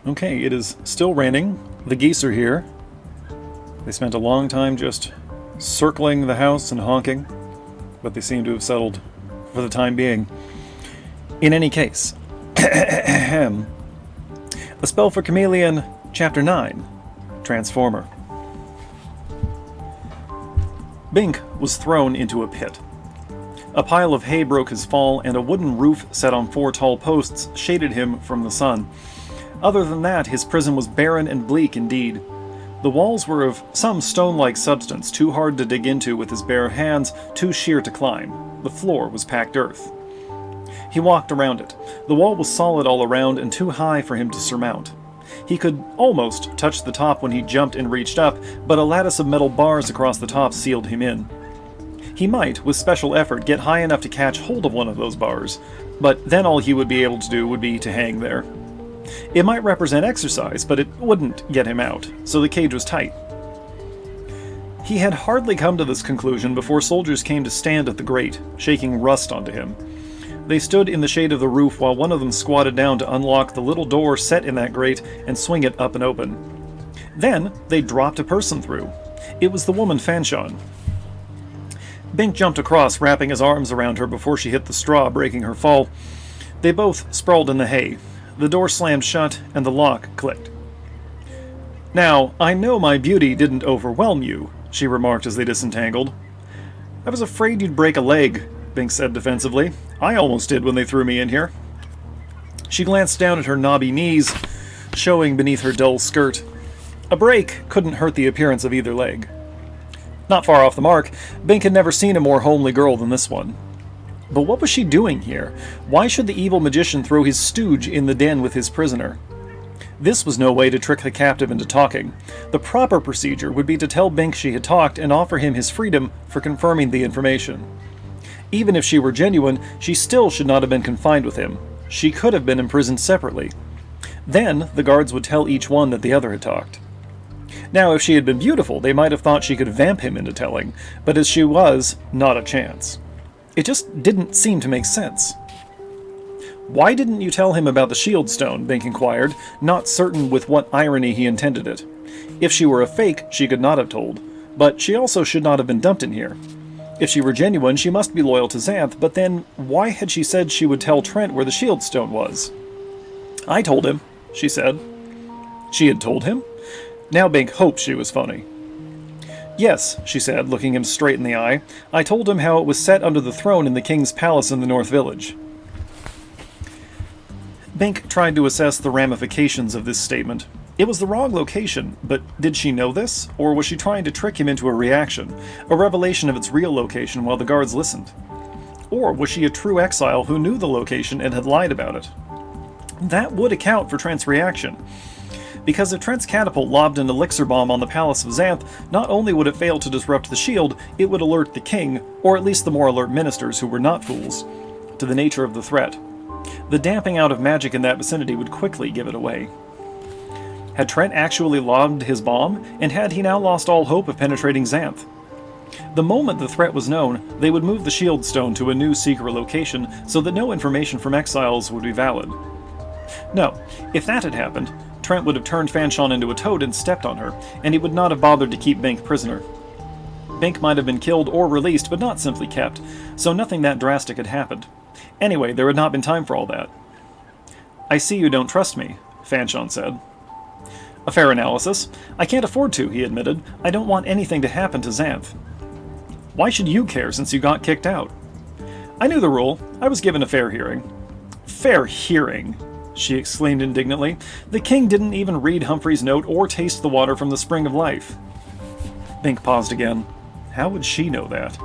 Okay, it is still raining. The geese are here. They spent a long time just circling the house and honking, but they seem to have settled for the time being. In any case, a spell for Chameleon, Chapter 9, Transformer. Bink was thrown into a pit. A pile of hay broke his fall, and a wooden roof set on 4 tall posts shaded him from the sun. Other than that, his prison was barren and bleak indeed. The walls were of some stone-like substance, too hard to dig into with his bare hands, too sheer to climb. The floor was packed earth. He walked around it. The wall was solid all around and too high for him to surmount. He could almost touch the top when he jumped and reached up, but a lattice of metal bars across the top sealed him in. He might, with special effort, get high enough to catch hold of one of those bars, but then all he would be able to do would be to hang there. It might represent exercise, but it wouldn't get him out, so the cage was tight. He had hardly come to this conclusion before soldiers came to stand at the grate, shaking rust onto him. They stood in the shade of the roof while one of them squatted down to unlock the little door set in that grate and swing it up and open. Then they dropped a person through. It was the woman Fanchon. Bink jumped across, wrapping his arms around her before she hit the straw, breaking her fall. They both sprawled in the hay. The door slammed shut, and the lock clicked. "Now, I know my beauty didn't overwhelm you," she remarked as they disentangled. "I was afraid you'd break a leg," Bink said defensively. "I almost did when they threw me in here." She glanced down at her knobby knees, showing beneath her dull skirt. A break couldn't hurt the appearance of either leg. Not far off the mark, Bink had never seen a more homely girl than this one. But what was she doing here? Why should the evil magician throw his stooge in the den with his prisoner? This was no way to trick the captive into talking. The proper procedure would be to tell Bink she had talked and offer him his freedom for confirming the information. Even if she were genuine, she still should not have been confined with him. She could have been imprisoned separately. Then the guards would tell each one that the other had talked. Now, if she had been beautiful, they might have thought she could vamp him into telling, but as she was, not a chance. It just didn't seem to make sense. "Why didn't you tell him about the shield stone?" Bink inquired, not certain with what irony he intended it. If she were a fake, she could not have told, but she also should not have been dumped in here. If she were genuine, she must be loyal to Xanth, but then why had she said she would tell Trent where the shield stone was? "I told him," she said. She had told him? Now Bink hoped she was funny. "Yes," she said, looking him straight in the eye. "I told him how it was set under the throne in the king's palace in the North Village." Bink tried to assess the ramifications of this statement. It was the wrong location, but did she know this? Or was she trying to trick him into a reaction, a revelation of its real location while the guards listened? Or was she a true exile who knew the location and had lied about it? That would account for Trent's reaction. Because if Trent's catapult lobbed an elixir bomb on the palace of Xanth, not only would it fail to disrupt the shield, it would alert the king, or at least the more alert ministers who were not fools, to the nature of the threat. The damping out of magic in that vicinity would quickly give it away. Had Trent actually lobbed his bomb, and had he now lost all hope of penetrating Xanth? The moment the threat was known, they would move the shield stone to a new secret location so that no information from exiles would be valid. No, if that had happened, Trent would have turned Fanchon into a toad and stepped on her, and he would not have bothered to keep Bink prisoner. Bink might have been killed or released, but not simply kept, so nothing that drastic had happened. Anyway, there had not been time for all that. "I see you don't trust me," Fanchon said. "A fair analysis. I can't afford to," he admitted. "I don't want anything to happen to Xanth." "Why should you care since you got kicked out?" "I knew the rule. I was given a fair hearing." "Fair hearing?" she exclaimed indignantly. "The king didn't even read Humphrey's note or taste the water from the spring of life." Bink paused again. How would she know that?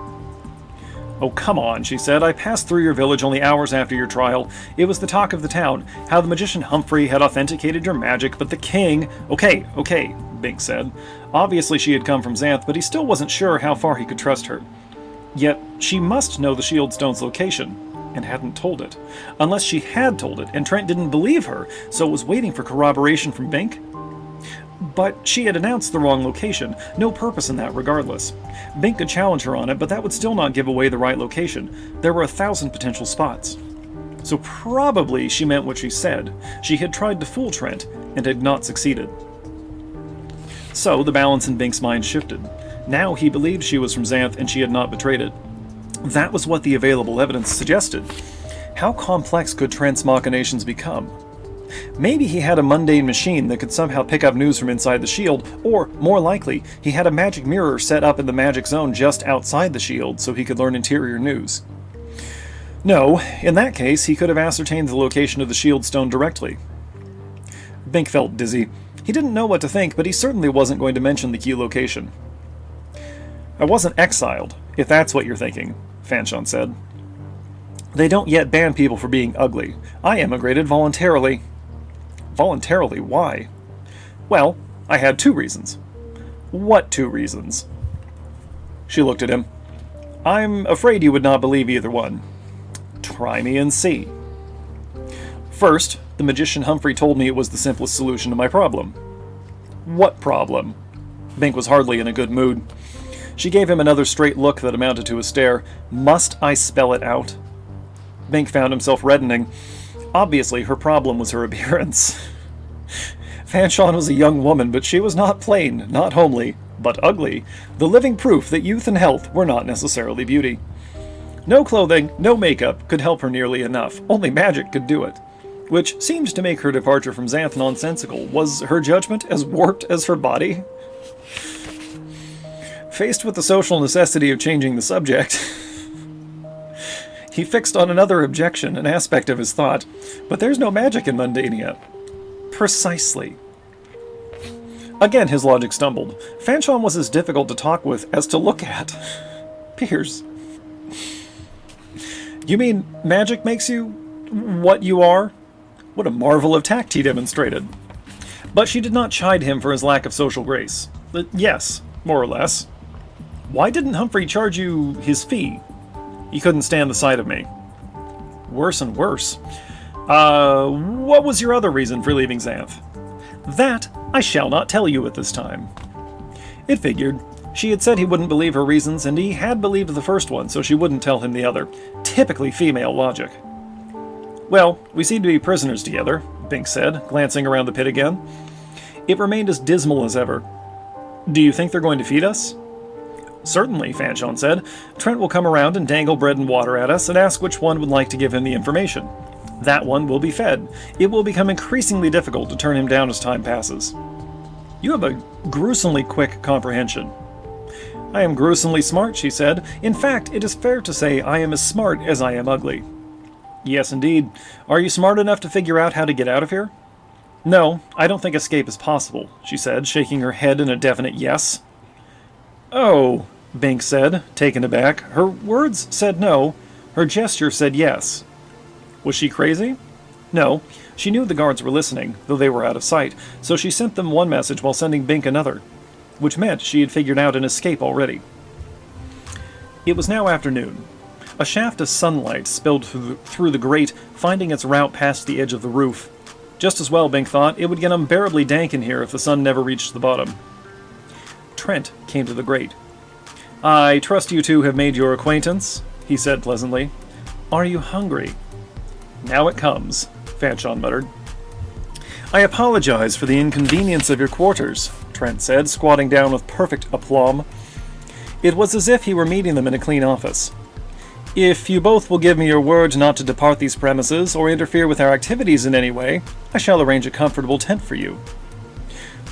"Oh, come on," she said. "I passed through your village only hours after your trial. It was the talk of the town, how the magician Humphrey had authenticated your magic, but the king—" "Okay, Bink said. Obviously she had come from Xanth, but he still wasn't sure how far he could trust her. Yet she must know the shield stone's location, and hadn't told it. Unless she had told it, and Trent didn't believe her, so was waiting for corroboration from Bink? But she had announced the wrong location. No purpose in that regardless. Bink could challenge her on it, but that would still not give away the right location. There were 1,000 potential spots. So probably she meant what she said. She had tried to fool Trent, and had not succeeded. So the balance in Bink's mind shifted. Now he believed she was from Xanth, and she had not betrayed it. That was what the available evidence suggested. How complex could Trent's machinations become? Maybe he had a mundane machine that could somehow pick up news from inside the shield, or, more likely, he had a magic mirror set up in the magic zone just outside the shield so he could learn interior news. No, in that case, he could have ascertained the location of the shield stone directly. Bink felt dizzy. He didn't know what to think, but he certainly wasn't going to mention the key location. I wasn't exiled, if that's what you're thinking, Fanchon said. They don't yet ban people for being ugly. I emigrated voluntarily. Voluntarily? Why? Well, I had 2 reasons. What 2 reasons? She looked at him. I'm afraid you would not believe either one. Try me and see. First, the magician Humphrey told me it was the simplest solution to my problem. What problem? Bink was hardly in a good mood. She gave him another straight look that amounted to a stare. Must I spell it out? Bink found himself reddening. Obviously, her problem was her appearance. Fanchon was a young woman, but she was not plain, not homely, but ugly, the living proof that youth and health were not necessarily beauty. No clothing, no makeup could help her nearly enough. Only magic could do it. Which seemed to make her departure from Xanth nonsensical. Was her judgment as warped as her body? Faced with the social necessity of changing the subject, he fixed on another objection, an aspect of his thought. But there's no magic in Mundania. Precisely. Again his logic stumbled. Fanchon was as difficult to talk with as to look at. Piers. You mean magic makes you what you are? What a marvel of tact he demonstrated. But she did not chide him for his lack of social grace. Yes, more or less. Why didn't Humphrey charge you his fee? He couldn't stand the sight of me. Worse and worse. What was your other reason for leaving Xanth? That I shall not tell you at this time. It figured. She had said he wouldn't believe her reasons, and he had believed the first one, so she wouldn't tell him the other. Typically female logic. Well, we seem to be prisoners together, Bink said, glancing around the pit again. It remained as dismal as ever. Do you think they're going to feed us? Certainly, Fanchon said. Trent will come around and dangle bread and water at us and ask which one would like to give him the information. That one will be fed. It will become increasingly difficult to turn him down as time passes. You have a gruesomely quick comprehension. I am gruesomely smart, she said. In fact, it is fair to say I am as smart as I am ugly. Yes, indeed. Are you smart enough to figure out how to get out of here? No, I don't think escape is possible, she said, shaking her head in a definite yes. Oh, Bink said, taken aback. Her words said no. Her gesture said yes. Was she crazy? No. She knew the guards were listening, though they were out of sight, so she sent them one message while sending Bink another, which meant she had figured out an escape already. It was now afternoon. A shaft of sunlight spilled through the grate, finding its route past the edge of the roof. Just as well, Bink thought. It would get unbearably dank in here if the sun never reached the bottom. Trent came to the grate. I trust you two have made your acquaintance, he said pleasantly. Are you hungry? Now it comes, Fanchon muttered. I apologize for the inconvenience of your quarters, Trent said, squatting down with perfect aplomb. It was as if he were meeting them in a clean office. If you both will give me your word not to depart these premises or interfere with our activities in any way, I shall arrange a comfortable tent for you.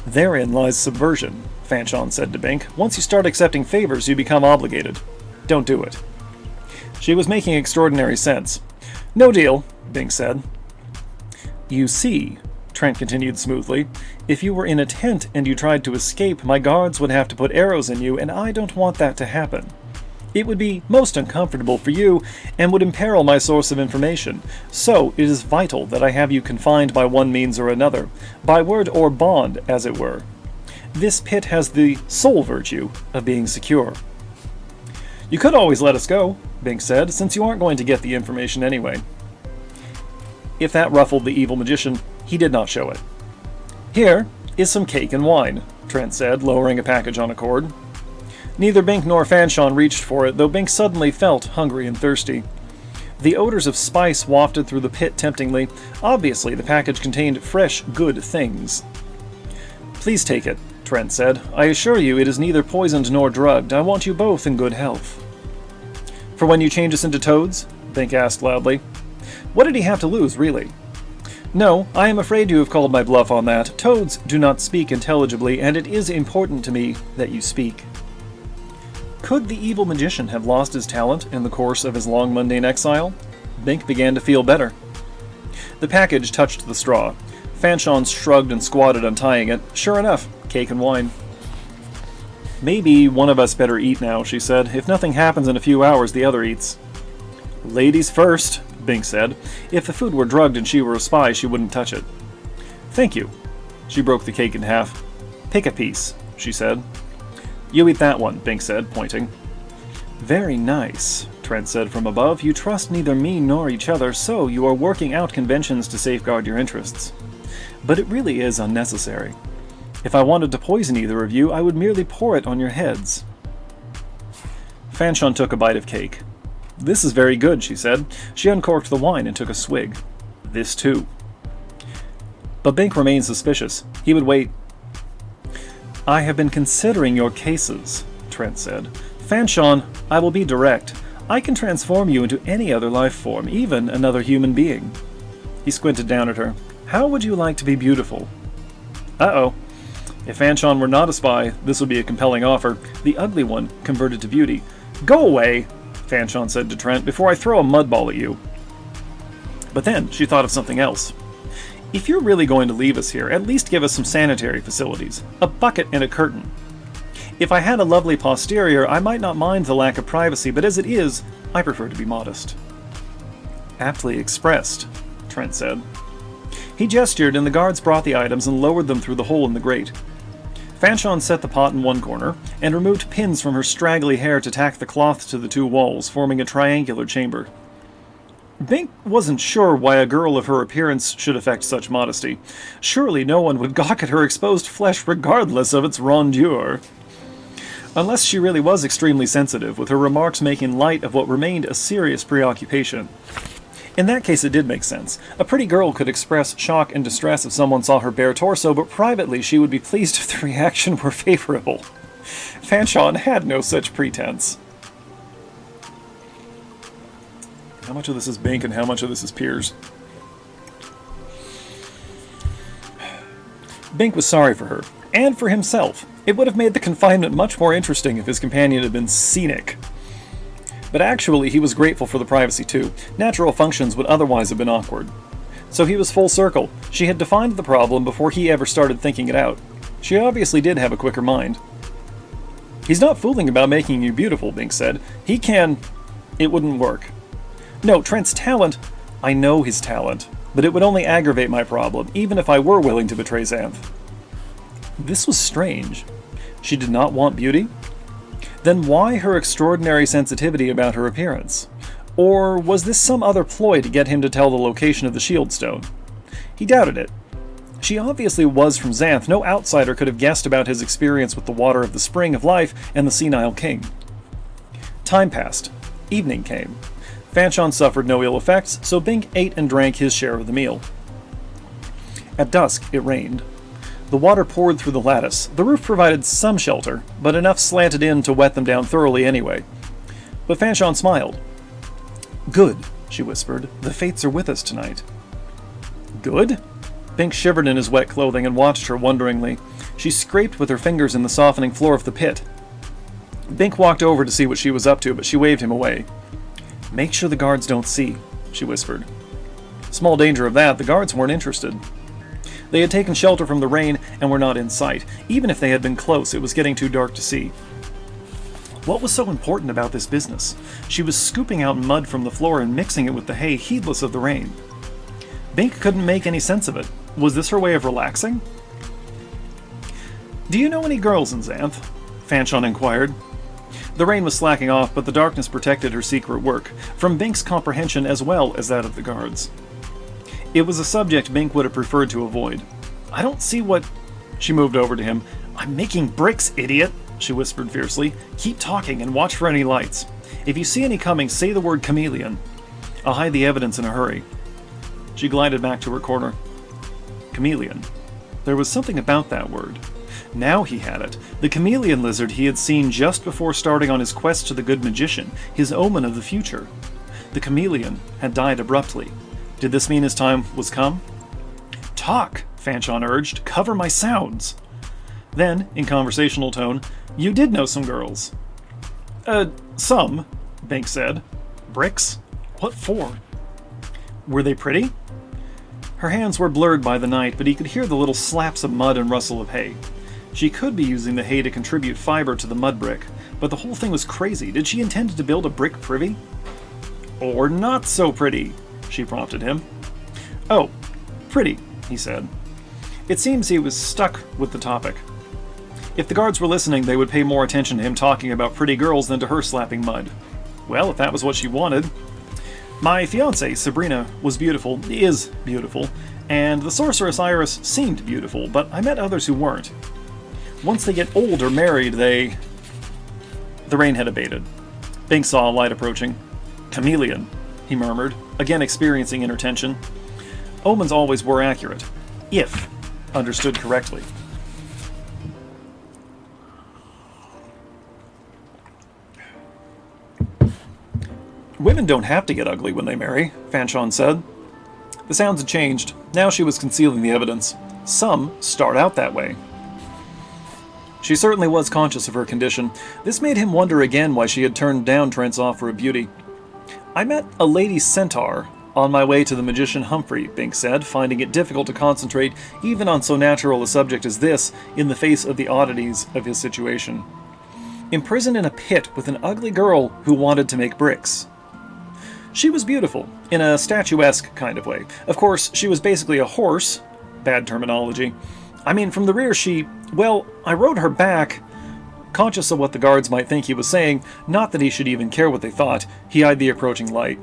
Therein lies subversion, Fanchon said to Bink. Once you start accepting favors, you become obligated. Don't do it. She was making extraordinary sense. No deal, Bink said. You see, Trent continued smoothly, if you were in a tent and you tried to escape, my guards would have to put arrows in you, and I don't want that to happen. It would be most uncomfortable for you, and would imperil my source of information. So it is vital that I have you confined by one means or another, by word or bond, as it were. This pit has the sole virtue of being secure. You could always let us go, Bink said, since you aren't going to get the information anyway. If that ruffled the evil magician, he did not show it. Here is some cake and wine, Trent said, lowering a package on a cord. Neither Bink nor Fanchon reached for it, though Bink suddenly felt hungry and thirsty. The odors of spice wafted through the pit temptingly. Obviously, the package contained fresh, good things. "Please take it," Trent said. "I assure you it is neither poisoned nor drugged. I want you both in good health." "For when you change us into toads?" Bink asked loudly. What did he have to lose, really? "No, I am afraid you have called my bluff on that. Toads do not speak intelligibly, and it is important to me that you speak." Could the evil magician have lost his talent in the course of his long mundane exile? Bink began to feel better. The package touched the straw. Fanchon shrugged and squatted, untying it. Sure enough, cake and wine. "Maybe one of us better eat now," she said. "If nothing happens in a few hours, the other eats." "Ladies first," Bink said. If the food were drugged and she were a spy, she wouldn't touch it. "Thank you." She broke the cake in half. "Pick a piece," she said. "You eat that one," Bink said, pointing. "Very nice," Trent said from above. "You trust neither me nor each other, so you are working out conventions to safeguard your interests. But it really is unnecessary. If I wanted to poison either of you, I would merely pour it on your heads." Fanchon took a bite of cake. "This is very good," she said. She uncorked the wine and took a swig. "This too." But Bink remained suspicious. He would wait. "I have been considering your cases," Trent said. "Fanchon, I will be direct. I can transform you into any other life form, even another human being." He squinted down at her. "How would you like to be beautiful?" Uh-oh. If Fanchon were not a spy, this would be a compelling offer. The ugly one converted to beauty. "Go away," Fanchon said to Trent, "before I throw a mud ball at you." But then she thought of something else. "If you're really going to leave us here, at least give us some sanitary facilities. A bucket and a curtain. If I had a lovely posterior, I might not mind the lack of privacy, but as it is, I prefer to be modest." "Aptly expressed," Trent said. He gestured, and the guards brought the items and lowered them through the hole in the grate. Fanchon set the pot in one corner, and removed pins from her straggly hair to tack the cloth to the two walls, forming a triangular chamber. Bink wasn't sure why a girl of her appearance should affect such modesty. Surely no one would gawk at her exposed flesh regardless of its rondure. Unless she really was extremely sensitive, with her remarks making light of what remained a serious preoccupation. In that case, it did make sense. A pretty girl could express shock and distress if someone saw her bare torso, but privately she would be pleased if the reaction were favorable. Fanchon had no such pretense. How much of this is Bink and how much of this is Piers? Bink was sorry for her, and for himself. It would have made the confinement much more interesting if his companion had been scenic. But actually, he was grateful for the privacy too. Natural functions would otherwise have been awkward. So he was full circle. She had defined the problem before he ever started thinking it out. She obviously did have a quicker mind. "He's not fooling about making you beautiful," Bink said. "He can..." It wouldn't work. "No, Trent's talent..." "I know his talent, but it would only aggravate my problem, even if I were willing to betray Xanth." This was strange. She did not want beauty? Then why her extraordinary sensitivity about her appearance? Or was this some other ploy to get him to tell the location of the shield stone? He doubted it. She obviously was from Xanth. No outsider could have guessed about his experience with the water of the spring of life and the senile king. Time passed. Evening came. Fanchon suffered no ill effects, so Bink ate and drank his share of the meal. At dusk, it rained. The water poured through the lattice. The roof provided some shelter, but enough slanted in to wet them down thoroughly anyway. But Fanchon smiled. "Good," she whispered. "The fates are with us tonight." "Good?" Bink shivered in his wet clothing and watched her wonderingly. She scraped with her fingers in the softening floor of the pit. Bink walked over to see what she was up to, but she waved him away. "Make sure the guards don't see," she whispered. Small danger of that. The guards weren't interested. They had taken shelter from the rain and were not in sight. Even if they had been close, it was getting too dark to see. What was so important about this business? She was scooping out mud from the floor and mixing it with the hay, heedless of the rain. Bink couldn't make any sense of it. Was this her way of relaxing? "Do you know any girls in Xanth?" Fanchon inquired. The rain was slacking off, but the darkness protected her secret work, from Bink's comprehension as well as that of the guards. It was a subject Bink would have preferred to avoid. "I don't see what..." She moved over to him. "I'm making bricks, idiot," she whispered fiercely. "Keep talking and watch for any lights. If you see any coming, say the word chameleon. I'll hide the evidence in a hurry. She glided back to her corner. Chameleon. There was something about that word. Now he had it. The chameleon lizard he had seen just before starting on his quest to the good magician, his omen of the future. The chameleon had died abruptly. Did this mean his time was come? Talk, Fanchon urged. Cover my sounds. Then, in conversational tone, you did know some girls. Some, Bink said. Bricks? What for? Were they pretty? Her hands were blurred by the night, but he could hear the little slaps of mud and rustle of hay. She could be using the hay to contribute fiber to the mud brick, but the whole thing was crazy. Did she intend to build a brick privy? Or not so pretty, she prompted him. Oh, pretty, he said. It seems he was stuck with the topic. If the guards were listening, they would pay more attention to him talking about pretty girls than to her slapping mud. Well, if that was what she wanted. My fiancée, Sabrina, was beautiful, is beautiful, and the sorceress Iris seemed beautiful, but I met others who weren't. Once they get old or married, they... The rain had abated. Bink saw a light approaching. Chameleon, he murmured, again experiencing inner tension. Omens always were accurate, if understood correctly. Women don't have to get ugly when they marry, Fanchon said. The sounds had changed. Now she was concealing the evidence. Some start out that way. She certainly was conscious of her condition. This made him wonder again why she had turned down Trent's offer of beauty. I met a lady centaur on my way to the magician Humphrey, Bink said, finding it difficult to concentrate even on so natural a subject as this in the face of the oddities of his situation. Imprisoned in a pit with an ugly girl who wanted to make bricks. She was beautiful, in a statuesque kind of way. Of course, she was basically a horse. Bad terminology. I mean, from the rear well, I rode her back. Conscious of what the guards might think he was saying, not that he should even care what they thought, he eyed the approaching light.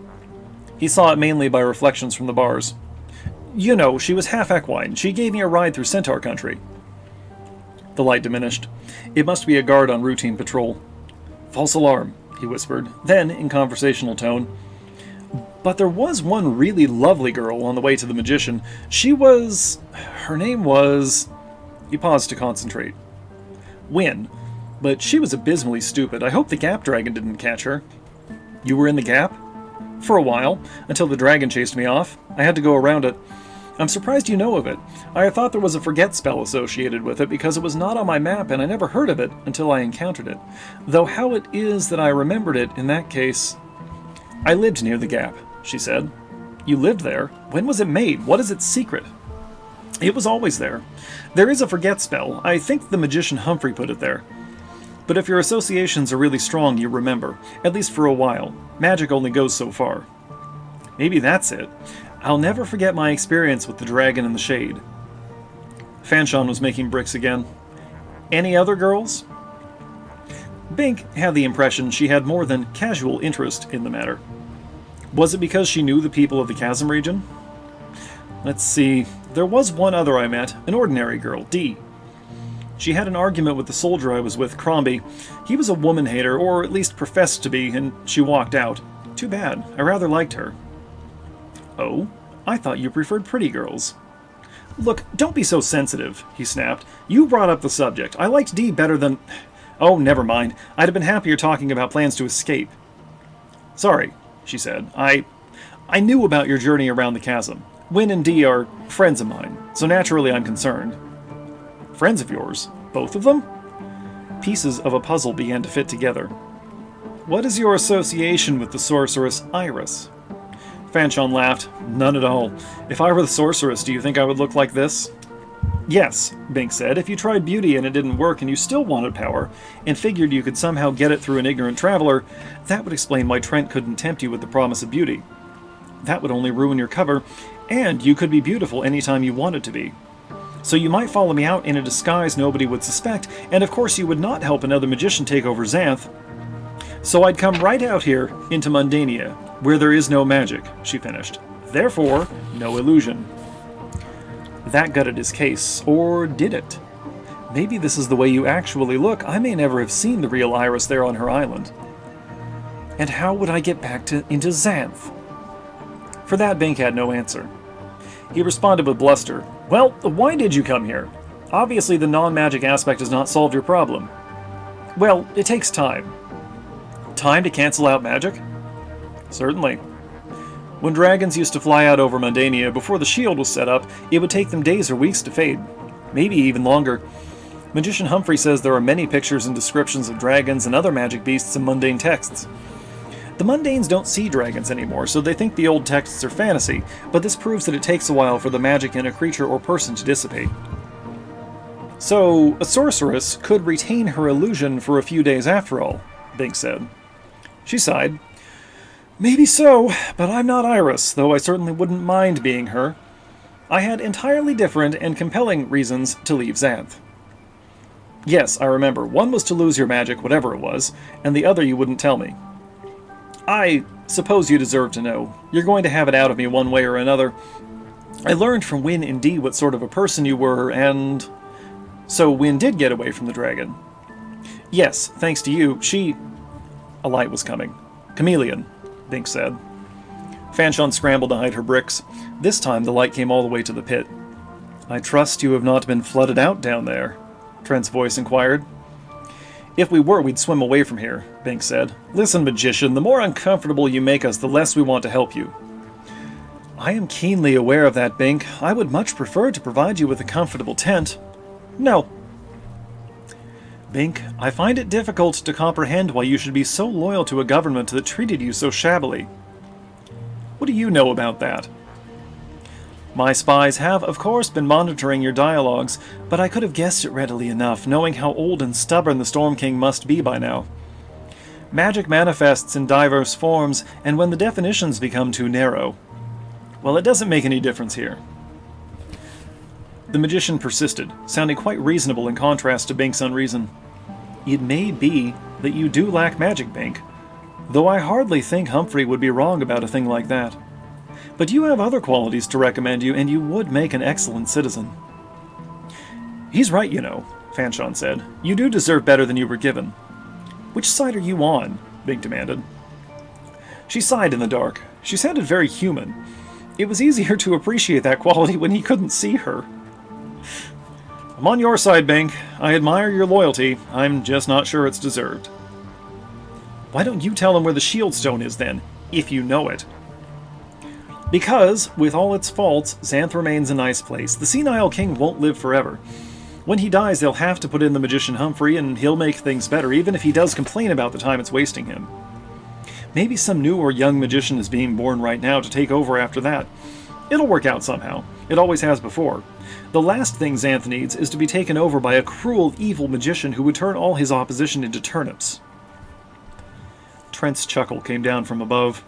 He saw it mainly by reflections from the bars. You know, she was half equine. She gave me a ride through Centaur country. The light diminished. It must be a guard on routine patrol. False alarm, he whispered. Then, in conversational tone, but there was one really lovely girl on the way to the magician. Her name was... He paused to concentrate. Wynn. But she was abysmally stupid. I hope the Gap Dragon didn't catch her. You were in the Gap? For a while, until the dragon chased me off. I had to go around it. I'm surprised you know of it. I thought there was a forget spell associated with it because it was not on my map and I never heard of it until I encountered it. Though how it is that I remembered it in that case... I lived near the Gap, she said. You lived there? When was it made? What is its secret? It was always there. There is a forget spell. I think the magician Humphrey put it there. But if your associations are really strong, you remember. At least for a while. Magic only goes so far. Maybe that's it. I'll never forget my experience with the dragon in the shade. Fanchon was making bricks again. Any other girls? Bink had the impression she had more than casual interest in the matter. Was it because she knew the people of the chasm region? Let's see. There was one other I met, an ordinary girl, Dee. She had an argument with the soldier I was with, Crombie. He was a woman-hater, or at least professed to be, and she walked out. Too bad. I rather liked her. Oh? I thought you preferred pretty girls. Look, don't be so sensitive, he snapped. You brought up the subject. I liked Dee better than... Oh, never mind. I'd have been happier talking about plans to escape. Sorry, she said. I knew about your journey around the chasm. Wynn and Dee are friends of mine, so naturally I'm concerned. Friends of yours? Both of them? Pieces of a puzzle began to fit together. What is your association with the sorceress Iris? Fanchon laughed. None at all. If I were the sorceress, do you think I would look like this? Yes, Bink said. If you tried beauty and it didn't work and you still wanted power, and figured you could somehow get it through an ignorant traveler, that would explain why Trent couldn't tempt you with the promise of beauty. That would only ruin your cover, and you could be beautiful anytime you wanted to be. So you might follow me out in a disguise nobody would suspect, and of course you would not help another magician take over Xanth. So I'd come right out here into Mundania, where there is no magic, she finished. Therefore, no illusion. That gutted his case, or did it? Maybe this is the way you actually look. I may never have seen the real Iris there on her island. And how would I get back into Xanth? For that, Bink had no answer. He responded with bluster. Well, why did you come here? Obviously the non-magic aspect does not solve your problem. Well, it takes time. Time to cancel out magic? Certainly. When dragons used to fly out over Mundania before the shield was set up, it would take them days or weeks to fade. Maybe even longer. Magician Humphrey says there are many pictures and descriptions of dragons and other magic beasts in mundane texts. The mundanes don't see dragons anymore, so they think the old texts are fantasy, but this proves that it takes a while for the magic in a creature or person to dissipate. So, a sorceress could retain her illusion for a few days after all, Bink said. She sighed. Maybe so, but I'm not Iris, though I certainly wouldn't mind being her. I had entirely different and compelling reasons to leave Xanth. Yes, I remember. One was to lose your magic, whatever it was, and the other you wouldn't tell me. I suppose you deserve to know. You're going to have it out of me one way or another. I learned from Wynne and Dee what sort of a person you were, and... So Wynne did get away from the dragon. Yes, thanks to you, she... A light was coming. Chameleon, Bink said. Fanchon scrambled to hide her bricks. This time the light came all the way to the pit. I trust you have not been flooded out down there, Trent's voice inquired. If we were, we'd swim away from here, Bink said. Listen, magician, the more uncomfortable you make us, the less we want to help you. I am keenly aware of that, Bink. I would much prefer to provide you with a comfortable tent. No. Bink, I find it difficult to comprehend why you should be so loyal to a government that treated you so shabbily. What do you know about that? My spies have, of course, been monitoring your dialogues, but I could have guessed it readily enough, knowing how old and stubborn the Storm King must be by now. Magic manifests in diverse forms, and when the definitions become too narrow, well, it doesn't make any difference here. The magician persisted, sounding quite reasonable in contrast to Bink's unreason. It may be that you do lack magic, Bink, though I hardly think Humphrey would be wrong about a thing like that. But you have other qualities to recommend you, and you would make an excellent citizen. He's right, you know, Fanchon said. You do deserve better than you were given. Which side are you on? Bink demanded. She sighed in the dark. She sounded very human. It was easier to appreciate that quality when he couldn't see her. I'm on your side, Bink. I admire your loyalty. I'm just not sure it's deserved. Why don't you tell him where the shield stone is, then, if you know it? Because, with all its faults, Xanth remains a nice place. The senile king won't live forever. When he dies, they'll have to put in the magician Humphrey, and he'll make things better, even if he does complain about the time it's wasting him. Maybe some new or young magician is being born right now to take over after that. It'll work out somehow. It always has before. The last thing Xanth needs is to be taken over by a cruel, evil magician who would turn all his opposition into turnips. Trent's chuckle came down from above.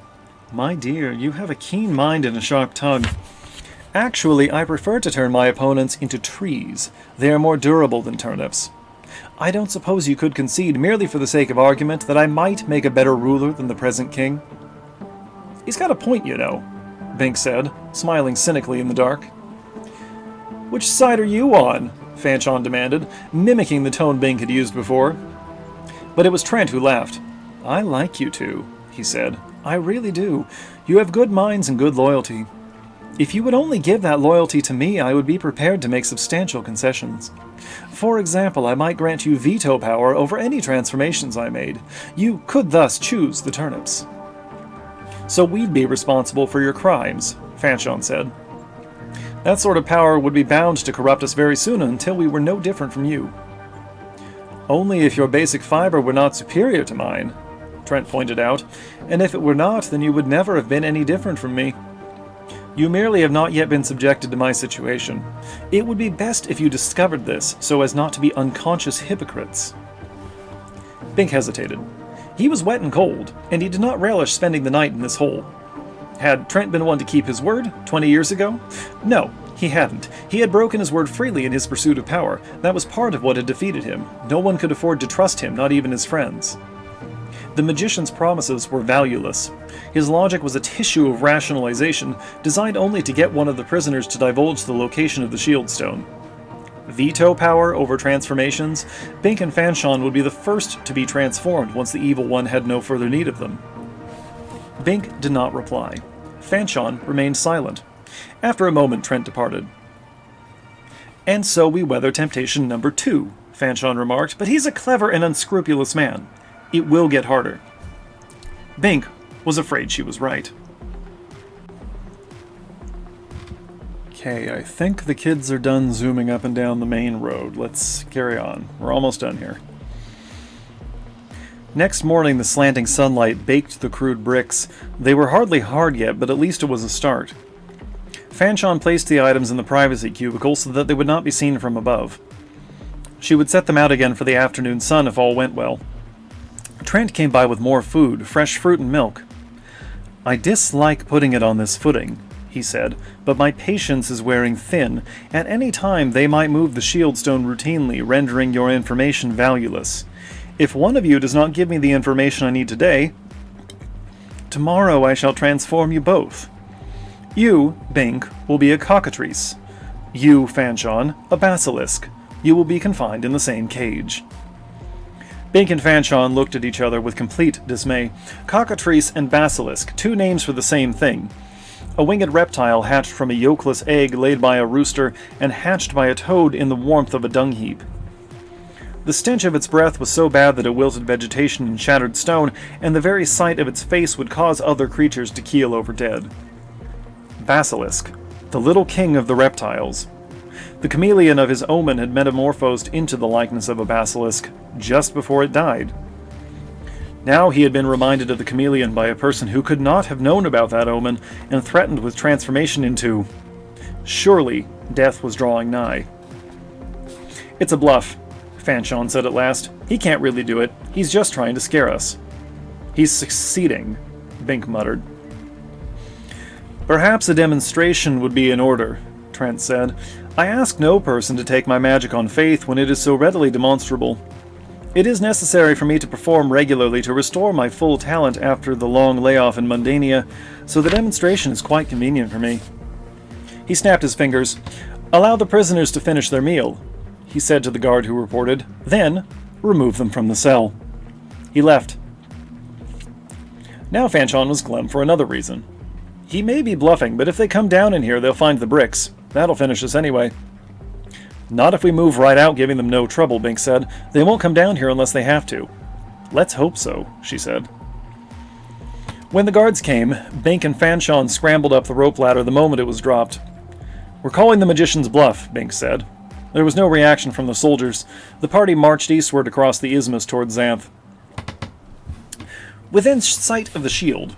My dear, you have a keen mind and a sharp tongue. Actually, I prefer to turn my opponents into trees. They are more durable than turnips. I don't suppose you could concede, merely for the sake of argument, that I might make a better ruler than the present king? He's got a point, you know, Bink said, smiling cynically in the dark. Which side are you on? Fanchon demanded, mimicking the tone Bink had used before. But it was Trent who laughed. I like you two, he said. I really do. You have good minds and good loyalty. If you would only give that loyalty to me, I would be prepared to make substantial concessions. For example, I might grant you veto power over any transformations I made. You could thus choose the turnips. So we'd be responsible for your crimes, Fanchon said. That sort of power would be bound to corrupt us very soon until we were no different from you. Only if your basic fiber were not superior to mine, Trent pointed out, and if it were not, then you would never have been any different from me. You merely have not yet been subjected to my situation. It would be best if you discovered this, so as not to be unconscious hypocrites. Bink hesitated. He was wet and cold, and he did not relish spending the night in this hole. Had Trent been one to keep his word 20 years ago? No, he hadn't. He had broken his word freely in his pursuit of power. That was part of what had defeated him. No one could afford to trust him, not even his friends. The magician's promises were valueless. His logic was a tissue of rationalization, designed only to get one of the prisoners to divulge the location of the shield stone. Veto power over transformations, Bink and Fanchon would be the first to be transformed once the evil one had no further need of them. Bink did not reply. Fanchon remained silent. After a moment, Trent departed. "And so we weather temptation number 2, Fanchon remarked, "but he's a clever and unscrupulous man. It will get harder." Bink was afraid she was right. Okay, I think the kids are done zooming up and down the main road. Let's carry on. We're almost done here. Next morning, the slanting sunlight baked the crude bricks. They were hardly hard yet, but at least it was a start. Fanchon placed the items in the privacy cubicle so that they would not be seen from above. She would set them out again for the afternoon sun if all went well. Trent came by with more food, fresh fruit and milk. "I dislike putting it on this footing," he said, "but my patience is wearing thin. At any time they might move the shield stone routinely, rendering your information valueless. If one of you does not give me the information I need today, tomorrow I shall transform you both. You, Bink, will be a cockatrice. You, Fanchon, a basilisk. You will be confined in the same cage." Bink and Fanchon looked at each other with complete dismay. Cockatrice and basilisk, 2 names for the same thing. A winged reptile hatched from a yolkless egg laid by a rooster and hatched by a toad in the warmth of a dung heap. The stench of its breath was so bad that it wilted vegetation and shattered stone, and the very sight of its face would cause other creatures to keel over dead. Basilisk, the little king of the reptiles. The chameleon of his omen had metamorphosed into the likeness of a basilisk just before it died. Now he had been reminded of the chameleon by a person who could not have known about that omen and threatened with transformation into... Surely death was drawing nigh. "It's a bluff," Fanchon said at last. "He can't really do it. He's just trying to scare us." "He's succeeding," Bink muttered. "Perhaps a demonstration would be in order," Trent said. "I ask no person to take my magic on faith when it is so readily demonstrable. It is necessary for me to perform regularly to restore my full talent after the long layoff in Mundania, so the demonstration is quite convenient for me." He snapped his fingers. "Allow the prisoners to finish their meal," he said to the guard who reported. "Then, remove them from the cell." He left. Now Fanchon was glum for another reason. He may be bluffing, but if they come down in here, they'll find the bricks. That'll finish us anyway. "Not if we move right out, giving them no trouble," Bink said. "They won't come down here unless they have to." "Let's hope so," she said. When the guards came, Bink and Fanchon scrambled up the rope ladder the moment it was dropped. "We're calling the magician's bluff," Bink said. There was no reaction from the soldiers. The party marched eastward across the isthmus toward Xanth. Within sight of the shield,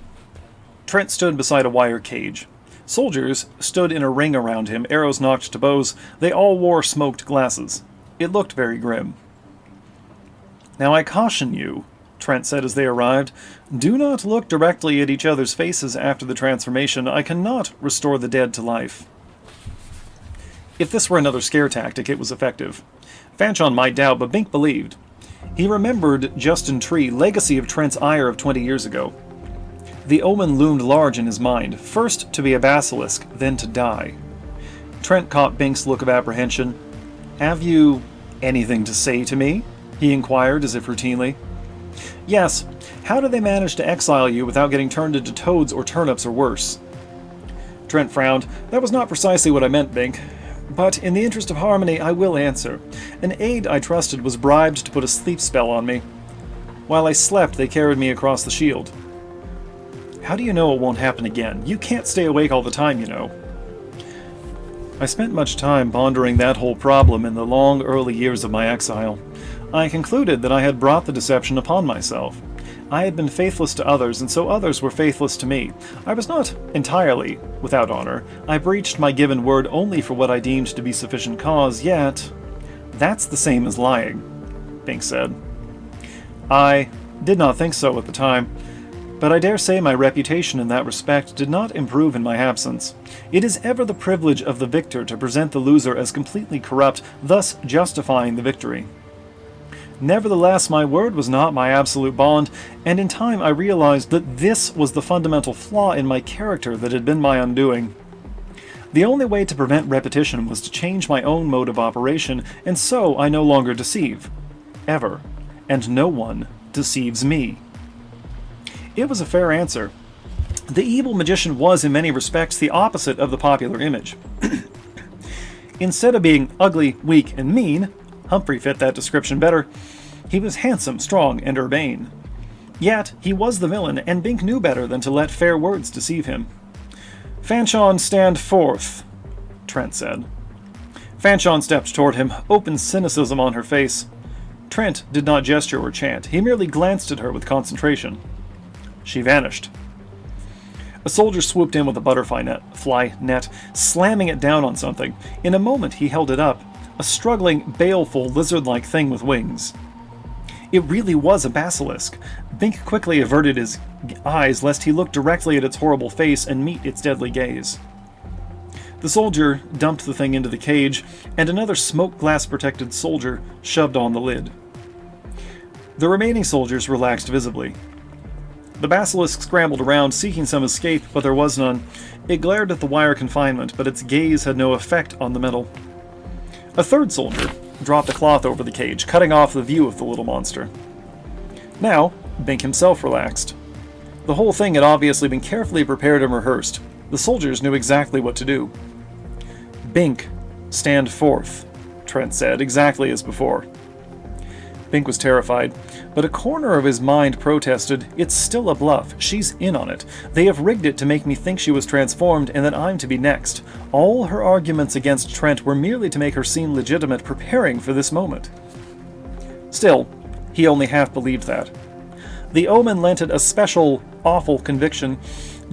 Trent stood beside a wire cage. Soldiers stood in a ring around him, arrows nocked to bows. They all wore smoked glasses. It looked very grim. "Now I caution you," Trent said as they arrived. "Do not look directly at each other's faces after the transformation. I cannot restore the dead to life." If this were another scare tactic, it was effective. Fanchon might doubt, but Bink believed. He remembered Justin Tree, legacy of Trent's ire of 20 years ago. The omen loomed large in his mind, first to be a basilisk, then to die. Trent caught Bink's look of apprehension. "Have you anything to say to me?" he inquired, as if routinely. "Yes. How did they manage to exile you without getting turned into toads or turnips or worse?" Trent frowned. "That was not precisely what I meant, Bink. But in the interest of harmony, I will answer. An aide I trusted was bribed to put a sleep spell on me. While I slept, they carried me across the shield." "How do you know it won't happen again? You can't stay awake all the time, you know." "I spent much time pondering that whole problem in the long early years of my exile. I concluded that I had brought the deception upon myself. I had been faithless to others, and so others were faithless to me. I was not entirely without honor. I breached my given word only for what I deemed to be sufficient cause, yet... That's the same as lying," Bink said. "I did not think so at the time. But I dare say my reputation in that respect did not improve in my absence. It is ever the privilege of the victor to present the loser as completely corrupt, thus justifying the victory. Nevertheless, my word was not my absolute bond, and in time I realized that this was the fundamental flaw in my character that had been my undoing. The only way to prevent repetition was to change my own mode of operation, and so I no longer deceive. Ever. And no one deceives me." It was a fair answer. The evil magician was, in many respects, the opposite of the popular image. Instead of being ugly, weak, and mean, Humphrey fit that description better, he was handsome, strong, and urbane. Yet, he was the villain, and Bink knew better than to let fair words deceive him. "Fanchon, stand forth," Trent said. Fanchon stepped toward him, open cynicism on her face. Trent did not gesture or chant. He merely glanced at her with concentration. She vanished. A soldier swooped in with a butterfly net, slamming it down on something. In a moment he held it up, a struggling, baleful, lizard-like thing with wings. It really was a basilisk. Bink quickly averted his eyes lest he look directly at its horrible face and meet its deadly gaze. The soldier dumped the thing into the cage, and another smoke glass-protected soldier shoved on the lid. The remaining soldiers relaxed visibly. The basilisk scrambled around, seeking some escape, but there was none. It glared at the wire confinement, but its gaze had no effect on the metal. A third soldier dropped a cloth over the cage, cutting off the view of the little monster. Now, Bink himself relaxed. The whole thing had obviously been carefully prepared and rehearsed. The soldiers knew exactly what to do. "Bink, stand forth," Trent said, exactly as before. Bink was terrified, but a corner of his mind protested, "It's still a bluff. She's in on it. They have rigged it to make me think she was transformed and that I'm to be next." All her arguments against Trent were merely to make her seem legitimate, preparing for this moment. Still, he only half believed that. The omen lent it a special, awful conviction.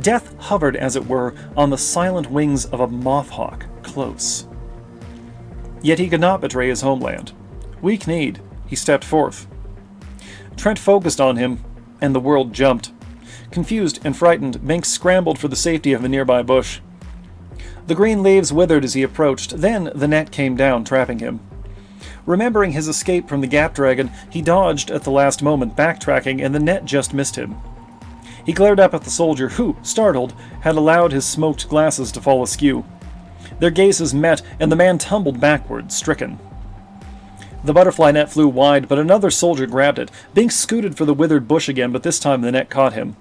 Death hovered, as it were, on the silent wings of a moth-hawk, close. Yet he could not betray his homeland. Weak-kneed, he stepped forth. Trent focused on him, and the world jumped. Confused and frightened, Bink scrambled for the safety of a nearby bush. The green leaves withered as he approached, then the net came down, trapping him. Remembering his escape from the Gap Dragon, he dodged at the last moment, backtracking, and the net just missed him. He glared up at the soldier who, startled, had allowed his smoked glasses to fall askew. Their gazes met, and the man tumbled backward, stricken. The butterfly net flew wide, but another soldier grabbed it. Bink scooted for the withered bush again, but this time the net caught him.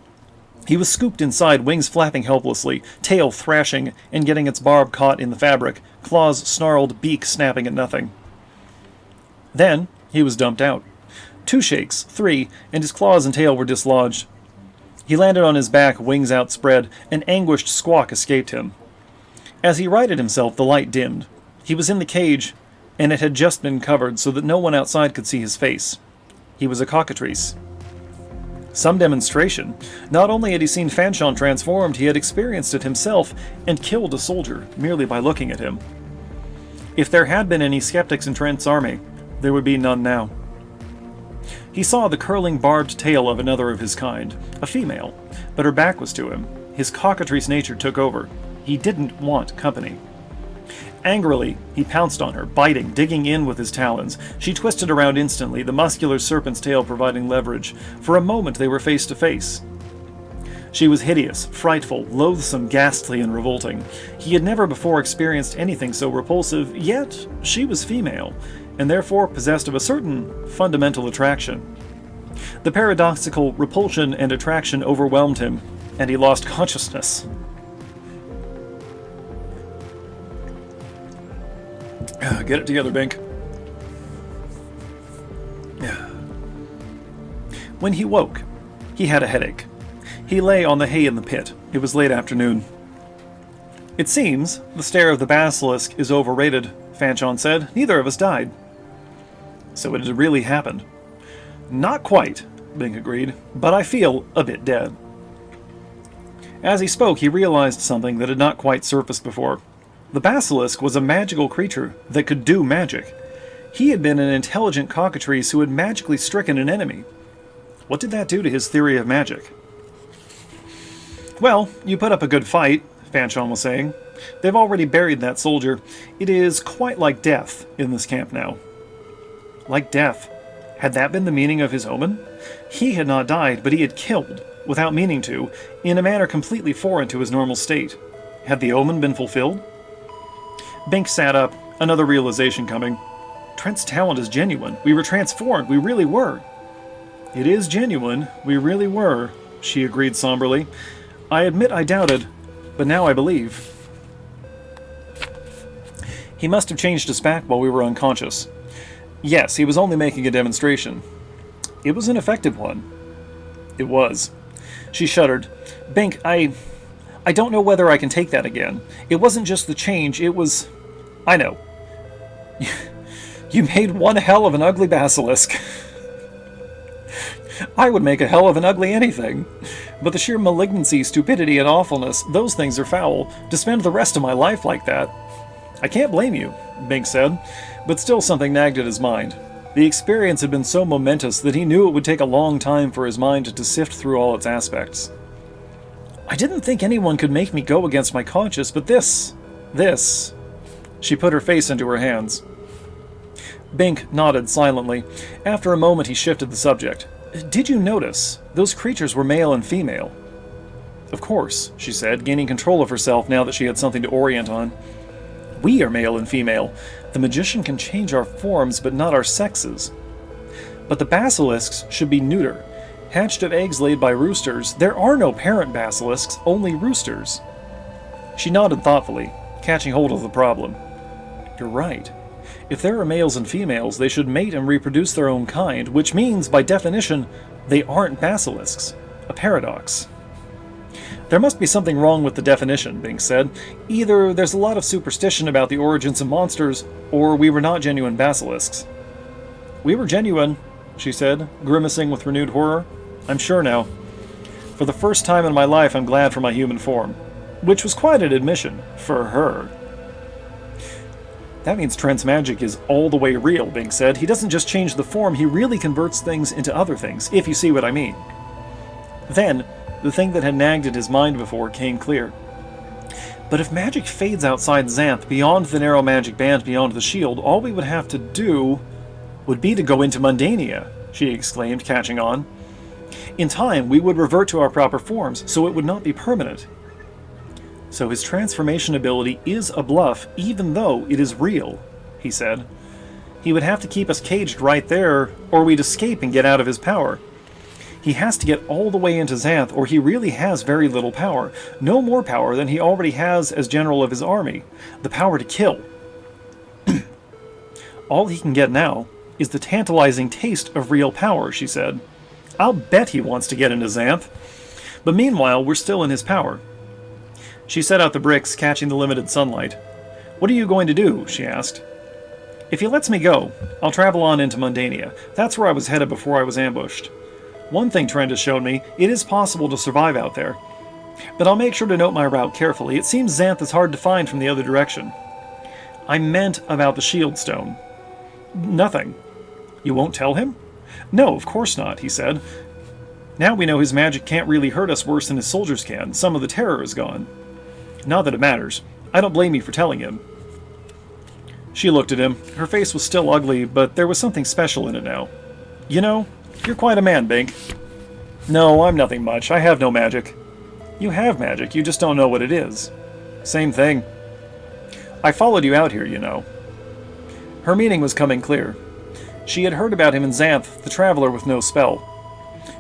He was scooped inside, wings flapping helplessly, tail thrashing and getting its barb caught in the fabric, claws snarled, beak snapping at nothing. Then he was dumped out. 2 shakes, 3, and his claws and tail were dislodged. He landed on his back, wings outspread. An anguished squawk escaped him. As he righted himself, the light dimmed. He was in the cage, and it had just been covered so that no one outside could see his face. He was a cockatrice. Some demonstration. Not only had he seen Fanchon transformed, he had experienced it himself and killed a soldier merely by looking at him. If there had been any skeptics in Trent's army, there would be none now. He saw the curling barbed tail of another of his kind, a female, but her back was to him. His cockatrice nature took over. He didn't want company. Angrily, he pounced on her, biting, digging in with his talons. She twisted around instantly, the muscular serpent's tail providing leverage. For a moment they were face to face. She was hideous, frightful, loathsome, ghastly, and revolting. He had never before experienced anything so repulsive, yet she was female, and therefore possessed of a certain fundamental attraction. The paradoxical repulsion and attraction overwhelmed him, and he lost consciousness. Get it together, Bink. When he woke, he had a headache. He lay on the hay in the pit. It was late afternoon. "It seems the stare of the basilisk is overrated," Fanchon said. "Neither of us died." So it had really happened. "Not quite," Bink agreed, "but I feel a bit dead." As he spoke, he realized something that had not quite surfaced before. The basilisk was a magical creature that could do magic. He had been an intelligent cockatrice who had magically stricken an enemy. What did that do to his theory of magic? "Well, you put up a good fight," Fanchon was saying. "They've already buried that soldier. It is quite like death in this camp now." Like death. Had that been the meaning of his omen? He had not died, but he had killed, without meaning to, in a manner completely foreign to his normal state. Had the omen been fulfilled? Bink sat up, another realization coming. Trent's talent is genuine. We were transformed. We really were. "It is genuine. We really were," she agreed somberly. I admit I doubted, but now I believe. He must have changed his back while we were unconscious. Yes, he was only making a demonstration. It was an effective one. It was. She shuddered. Bink, I don't know whether I can take that again. It wasn't just the change, it was... I know. You made one hell of an ugly basilisk. I would make a hell of an ugly anything. But the sheer malignancy, stupidity, and awfulness, those things are foul. To spend the rest of my life like that... I can't blame you, Bink said, but still something nagged at his mind. The experience had been so momentous that he knew it would take a long time for his mind to sift through all its aspects. I didn't think anyone could make me go against my conscience, but this... She put her face into her hands. Bink nodded silently. After a moment he shifted the subject. Did you notice? Those creatures were male and female. Of course, she said, gaining control of herself now that she had something to orient on. We are male and female. The magician can change our forms, but not our sexes. But the basilisks should be neuter. Hatched of eggs laid by roosters, there are no parent basilisks, only roosters. She nodded thoughtfully, catching hold of the problem. You're right. If there are males and females, they should mate and reproduce their own kind, which means, by definition, they aren't basilisks. A paradox. There must be something wrong with the definition, Bink said. Either there's a lot of superstition about the origins of monsters, or we were not genuine basilisks. We were genuine, she said, grimacing with renewed horror. I'm sure now. For the first time in my life, I'm glad for my human form. Which was quite an admission, for her. That means Trent's magic is all the way real, Bink said. He doesn't just change the form, he really converts things into other things, if you see what I mean. Then, the thing that had nagged at his mind before came clear. But if magic fades outside Xanth, beyond the narrow magic band beyond the shield, all we would have to do would be to go into Mundania, she exclaimed, catching on. In time, we would revert to our proper forms, so it would not be permanent. So his transformation ability is a bluff, even though it is real, he said. He would have to keep us caged right there, or we'd escape and get out of his power. He has to get all the way into Xanth, or he really has very little power. No more power than he already has as general of his army. The power to kill. All he can get now is the tantalizing taste of real power, she said. I'll bet he wants to get into Xanth. But meanwhile, we're still in his power. She set out the bricks, catching the limited sunlight. What are you going to do? She asked. If he lets me go, I'll travel on into Mundania. That's where I was headed before I was ambushed. One thing Trent has shown me, it is possible to survive out there. But I'll make sure to note my route carefully. It seems Xanth is hard to find from the other direction. I meant about the shield stone. Nothing. You won't tell him? No, of course not, he said. Now we know his magic can't really hurt us worse than his soldiers can. Some of the terror is gone. Not that it matters. I don't blame you for telling him. She looked at him. Her face was still ugly, but there was something special in it now. You know, you're quite a man, Bink. No, I'm nothing much. I have no magic. You have magic, you just don't know what it is. Same thing. I followed you out here, you know. Her meaning was coming clear. She had heard about him in Xanth, the traveler with no spell.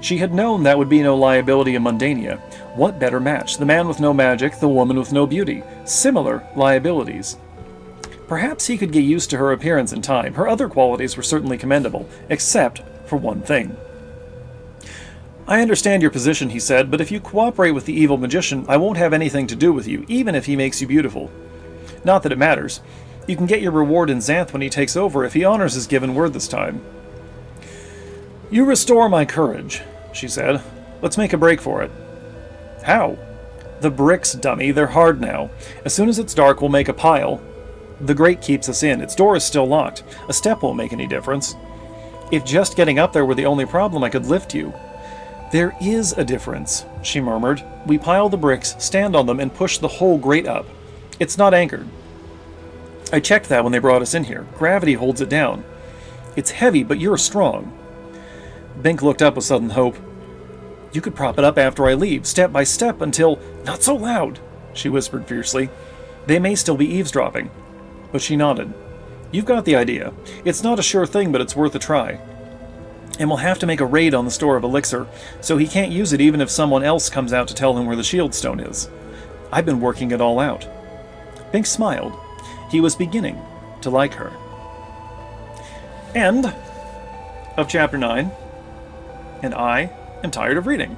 She had known that would be no liability in Mundania. What better match? The man with no magic, the woman with no beauty. Similar liabilities. Perhaps he could get used to her appearance in time. Her other qualities were certainly commendable, except for one thing. I understand your position, he said, but if you cooperate with the evil magician, I won't have anything to do with you, even if he makes you beautiful. Not that it matters. You can get your reward in Xanth when he takes over if he honors his given word this time. You restore my courage, she said. Let's make a break for it. How? The bricks, dummy. They're hard now. As soon as it's dark, we'll make a pile. The grate keeps us in. Its door is still locked. A step won't make any difference. If just getting up there were the only problem, I could lift you. There is a difference, she murmured. We pile the bricks, stand on them, and push the whole grate up. It's not anchored. I checked that when they brought us in here. Gravity holds it down. It's heavy, but you're strong. Bink looked up with sudden hope. You could prop it up after I leave, step by step, until... Not so loud, she whispered fiercely. They may still be eavesdropping. But she nodded. You've got the idea. It's not a sure thing, but it's worth a try. And we'll have to make a raid on the store of elixir, so he can't use it even if someone else comes out to tell him where the shield stone is. I've been working it all out. Bink smiled. He was beginning to like her. End of Chapter 9. And I am tired of reading.